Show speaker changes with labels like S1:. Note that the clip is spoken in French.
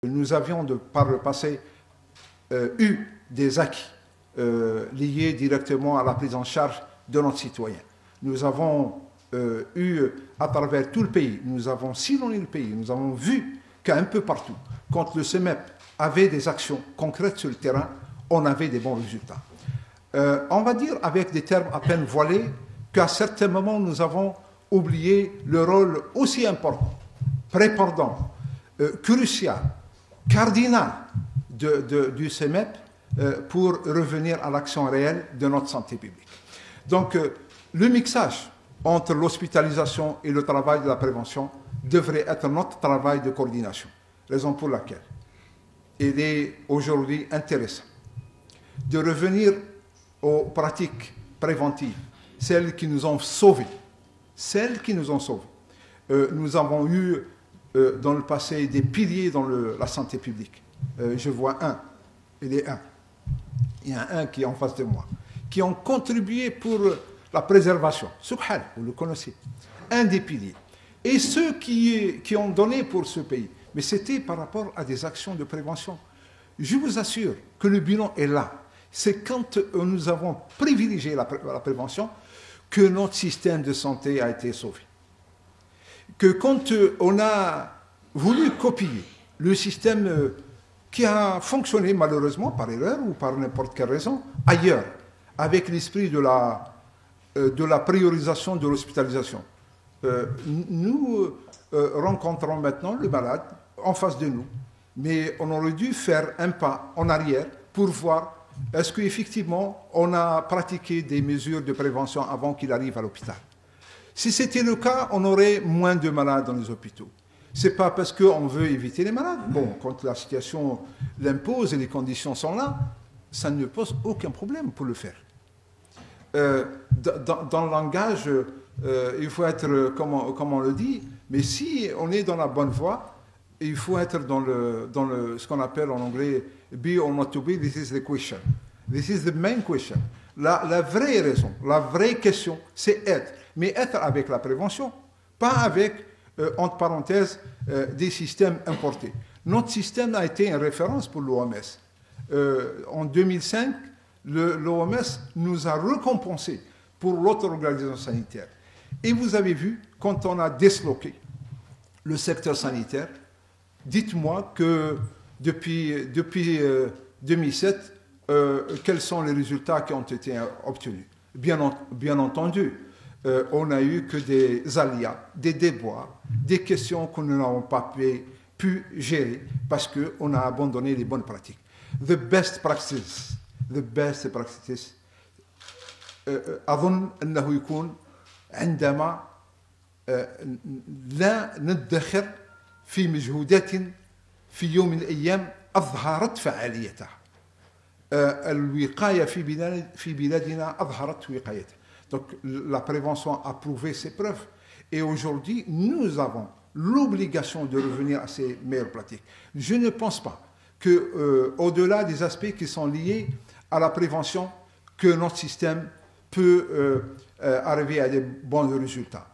S1: Nous avions par le passé eu des acquis liés directement à la prise en charge de notre citoyen. Nous avons eu, à travers tout le pays, nous avons sillonné le pays, nous avons vu qu'un peu partout, quand le CEMEP avait des actions concrètes sur le terrain, on avait des bons résultats. On va dire, avec des termes à peine voilés, qu'à certains moments, nous avons oublié le rôle aussi important, prépondérant, crucial, cardinal du CEMEP pour revenir à l'action réelle de notre santé publique. Donc, le mixage entre l'hospitalisation et le travail de la prévention devrait être notre travail de coordination, raison pour laquelle il est aujourd'hui intéressant de revenir aux pratiques préventives, celles qui nous ont sauvés, nous avons eu dans le passé des piliers dans la santé publique. Je vois il y a un qui est en face de moi, qui ont contribué pour la préservation. Subhan, vous le connaissez, un des piliers. Et ceux qui ont donné pour ce pays, mais c'était par rapport à des actions de prévention. Je vous assure que le bilan est là. C'est quand nous avons privilégié la prévention que notre système de santé a été sauvé. Que quand on a voulu copier le système qui a fonctionné malheureusement par erreur ou par n'importe quelle raison ailleurs, avec l'esprit de la priorisation de l'hospitalisation, nous rencontrons maintenant le malade en face de nous, mais on aurait dû faire un pas en arrière pour voir est-ce qu'effectivement on a pratiqué des mesures de prévention avant qu'il arrive à l'hôpital. Si c'était le cas, on aurait moins de malades dans les hôpitaux. Ce n'est pas parce qu'on veut éviter les malades. Bon, quand la situation l'impose et les conditions sont là, ça ne pose aucun problème pour le faire. Dans le langage, il faut être, comme on le dit, mais si on est dans la bonne voie, il faut être dans ce qu'on appelle en anglais « be or not to be, this is the question ». This is the main question. La vraie raison, la vraie question, c'est être. Mais être avec la prévention, pas avec, entre parenthèses, des systèmes importés. Notre système a été une référence pour l'OMS. En 2005, l'OMS nous a récompensé pour l'autre organisation sanitaire. Et vous avez vu, quand on a disloqué le secteur sanitaire, dites-moi que depuis 2007, quels sont les résultats qui ont été obtenus. Bien entendu, on n'a eu que des aléas, des déboires, des questions que nous n'avons pas pu gérer parce qu'on a abandonné les bonnes pratiques. The best practices أظن أنه يكون عندما لا ندخر في مجهودات في يوم من الأيام أظهرت فعاليتها. الوقاية في بلادنا أظهرت وقايتها. Donc la prévention a prouvé ses preuves et aujourd'hui nous avons l'obligation de revenir à ces meilleures pratiques. Je ne pense pas que au-delà des aspects qui sont liés à la prévention, que notre système peut arriver à des bons résultats.